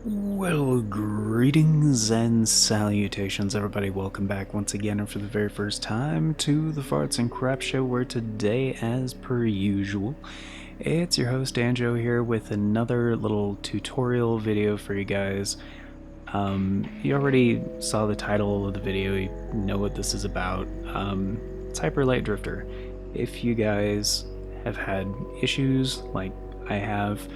Well, greetings and salutations, everybody. Welcome back once again, and for the very first time, to the Farts and Crap Show, where today, as per usual, it's your host, Anjo, here with another little tutorial video for you guys. You already saw the title of the video, you know what this is about. It's Hyper Light Drifter. If you guys have had issues like I have,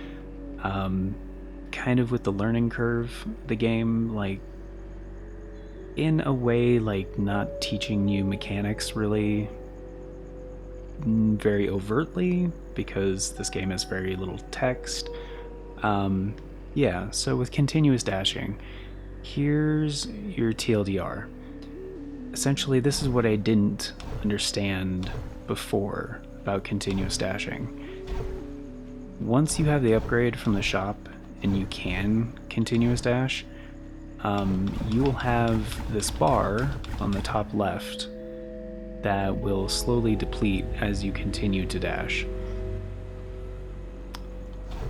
kind of with the learning curve the game, like in a way, like not teaching you mechanics really very overtly because this game has very little text. Yeah, so with continuous dashing, here's your TLDR. Essentially, this is what I didn't understand before about continuous dashing. Once you have the upgrade from the shop and you can continuous dash, you will have this bar on the top left that will slowly deplete as you continue to dash.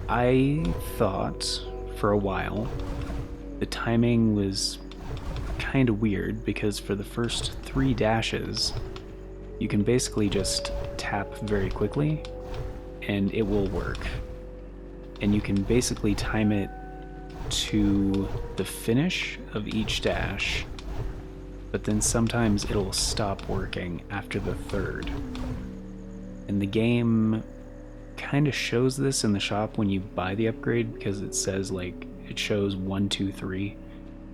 I thought for a while the timing was kind of weird because for the first 3 dashes you can basically just tap very quickly and it will work. And you can basically time it to the finish of each dash, but then sometimes it'll stop working after the 3rd. And the game kind of shows this in the shop when you buy the upgrade because it says, like, it shows 1, 2, 3,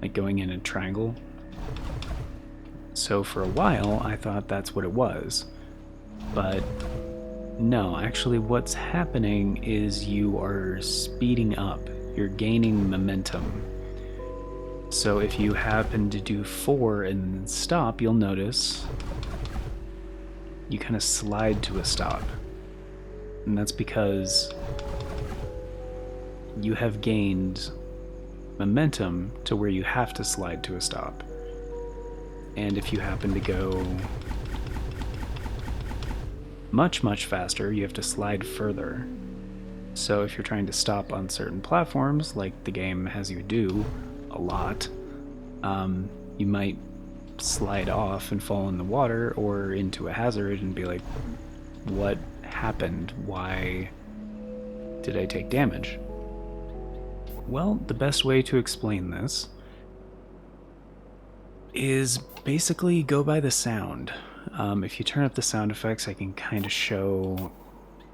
like going in a triangle. So for a while I thought that's what it was, but no, actually what's happening is you are speeding up. You're gaining momentum. So if you happen to do 4 and then stop, you'll notice you kind of slide to a stop. And that's because you have gained momentum to where you have to slide to a stop. And if you happen to go much faster, you have to slide further. So if you're trying to stop on certain platforms, like the game has you do a lot, you might slide off and fall in the water or into a hazard and be like, what happened? Why did I take damage? Well, the best way to explain this is basically go by the sound. If you turn up the sound effects, I can kind of show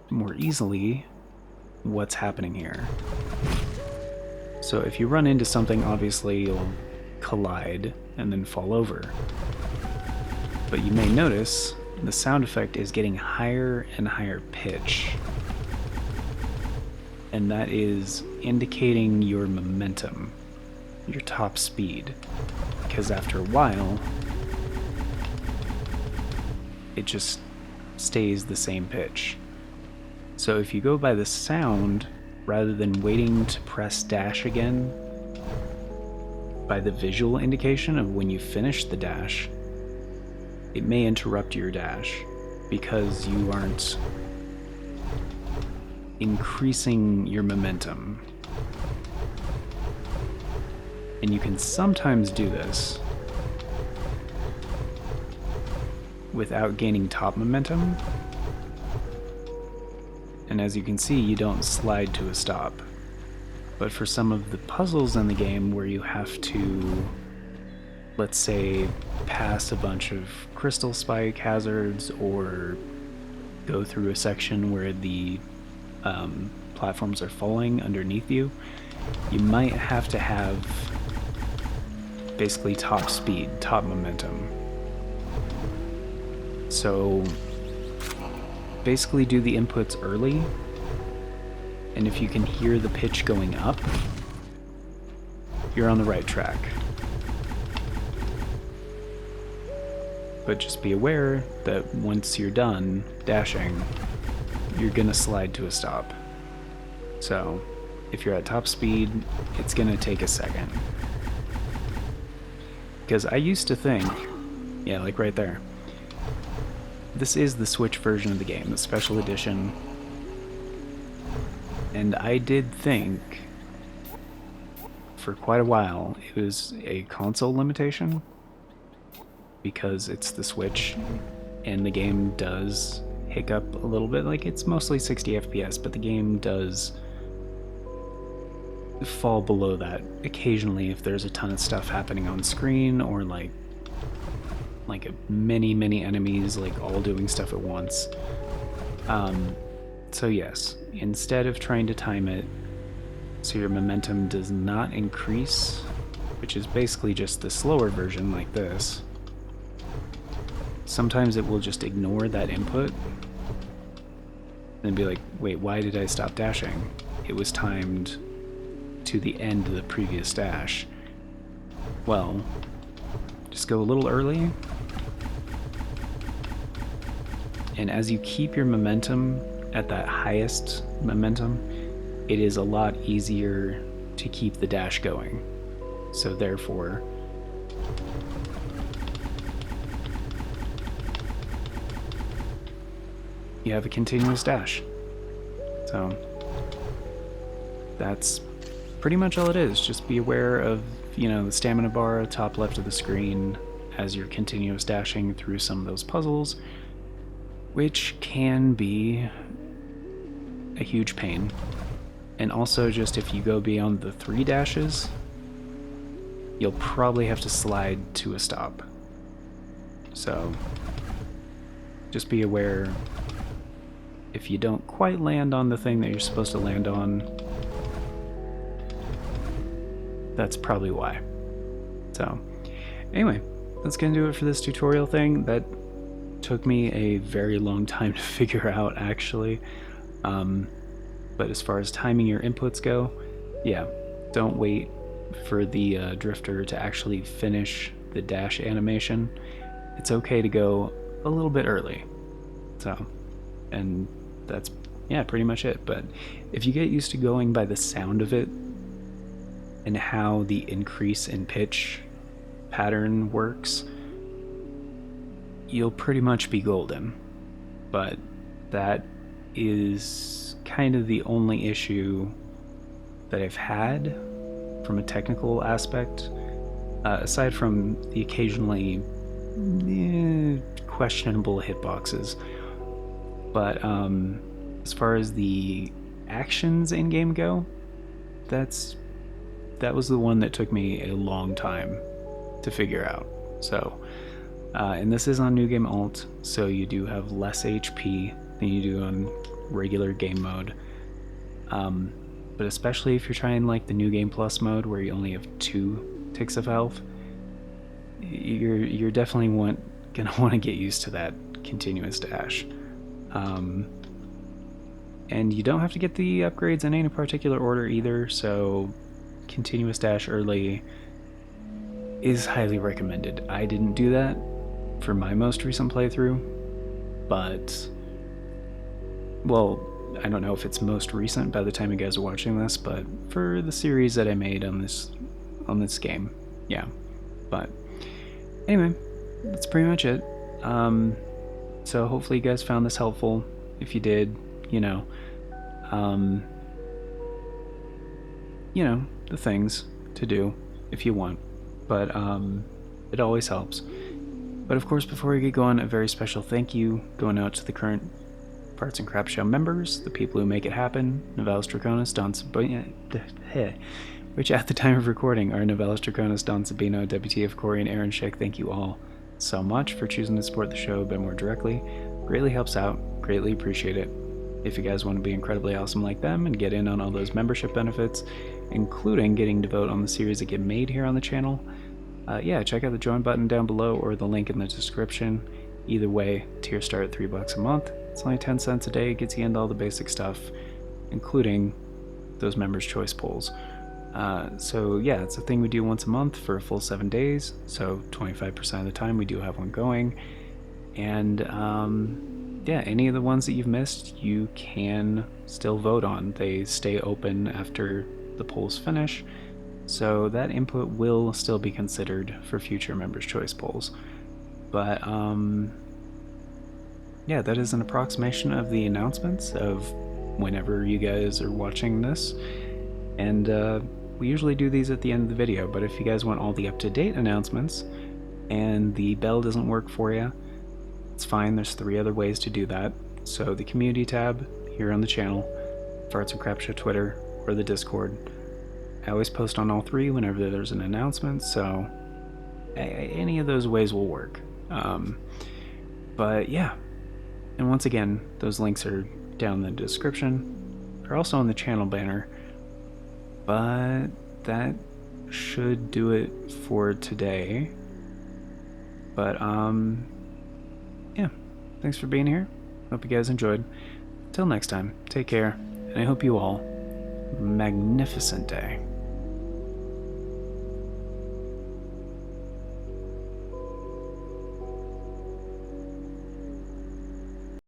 more easily what's happening here. So if you run into something, obviously you'll collide and then fall over. But you may notice the sound effect is getting higher and higher pitch. And that is indicating your momentum, your top speed. Because after a while, it just stays the same pitch. So if you go by the sound, rather than waiting to press dash again, by the visual indication of when you finish the dash, it may interrupt your dash because you aren't increasing your momentum. And you can sometimes do this without gaining top momentum. And as you can see, you don't slide to a stop. But for some of the puzzles in the game where you have to, let's say, pass a bunch of crystal spike hazards or go through a section where the platforms are falling underneath you, you might have to have basically top speed, top momentum. So basically do the inputs early, and if you can hear the pitch going up, you're on the right track. But just be aware that once you're done dashing, you're gonna slide to a stop. So if you're at top speed, it's gonna take a second. Because I used to think, yeah, like right there, this is the Switch version of the game, the special edition. And I did think for quite a while, it was a console limitation because it's the Switch and the game does hiccup a little bit. Like, it's mostly 60 FPS, but the game does fall below that occasionally if there's a ton of stuff happening on screen, or like many enemies like all doing stuff at once. So yes, instead of trying to time it so your momentum does not increase, which is basically just the slower version like this, sometimes it will just ignore that input and be like, wait, why did I stop dashing? It was timed to the end of the previous dash. Well, just go a little early, and as you keep your momentum at that highest momentum, it is a lot easier to keep the dash going. So therefore, you have a continuous dash. So that's pretty much all it is. Just be aware of, the stamina bar top left of the screen as you're continuous dashing through some of those puzzles, which can be a huge pain. And also, just if you go beyond the 3 dashes, you'll probably have to slide to a stop. So just be aware, if you don't quite land on the thing that you're supposed to land on, that's probably why. So anyway, that's gonna do it for this tutorial thing. That took me a very long time to figure out, actually. But as far as timing your inputs go, yeah, don't wait for the drifter to actually finish the dash animation. It's okay to go a little bit early. So, and that's, yeah, pretty much it. But if you get used to going by the sound of it and how the increase in pitch pattern works, you'll pretty much be golden. But that is kind of the only issue that I've had from a technical aspect, aside from the occasionally questionable hitboxes. But as far as the actions in game go, that was the one that took me a long time to figure out. So, and this is on New Game Alt, so you do have less HP than you do on regular game mode. But especially if you're trying like the New Game Plus mode where you only have 2 ticks of health, you're definitely gonna want to get used to that continuous dash. And you don't have to get the upgrades in any particular order either, so continuous dash early is highly recommended. I didn't do that for my most recent playthrough, but, well, I don't know if it's most recent by the time you guys are watching this, but for the series that I made on this game, yeah. But anyway, that's pretty much it. So hopefully you guys found this helpful. If you did, the things to do if you want, but it always helps. But of course, before we get going, a very special thank you going out to the current Parts and Crap Show members, the people who make it happen: Novalis Draconis, Don Sabino, which at the time of recording are Novalis Draconis, Don Sabino, WTF Corey, and Aaron Schick. Thank you all so much for choosing to support the show a bit more directly. Greatly helps out, greatly appreciate it. If you guys want to be incredibly awesome like them and get in on all those membership benefits, including getting to vote on the series that get made here on the channel, yeah, check out the join button down below or the link in the description. Either way, tier start at $3 a month. It's only 10 cents a day, gets you into all the basic stuff, including those members' choice polls. So yeah, it's a thing we do once a month for a full 7 days, so 25% of the time we do have one going. And yeah, any of the ones that you've missed, you can still vote on. They stay open after the polls finish, so that input will still be considered for future members' choice polls. But yeah, that is an approximation of the announcements of whenever you guys are watching this. And we usually do these at the end of the video, but if you guys want all the up-to-date announcements and the bell doesn't work for you, it's fine. There's 3 other ways to do that. So the community tab here on the channel, Farts and Crap Show Twitter, or the Discord. I always post on all 3 whenever there's an announcement, so any of those ways will work. But yeah, and once again, those links are down in the description. They're also on the channel banner. But that should do it for today. But yeah, thanks for being here. Hope you guys enjoyed. Till next time, take care, and I hope you all have a magnificent day.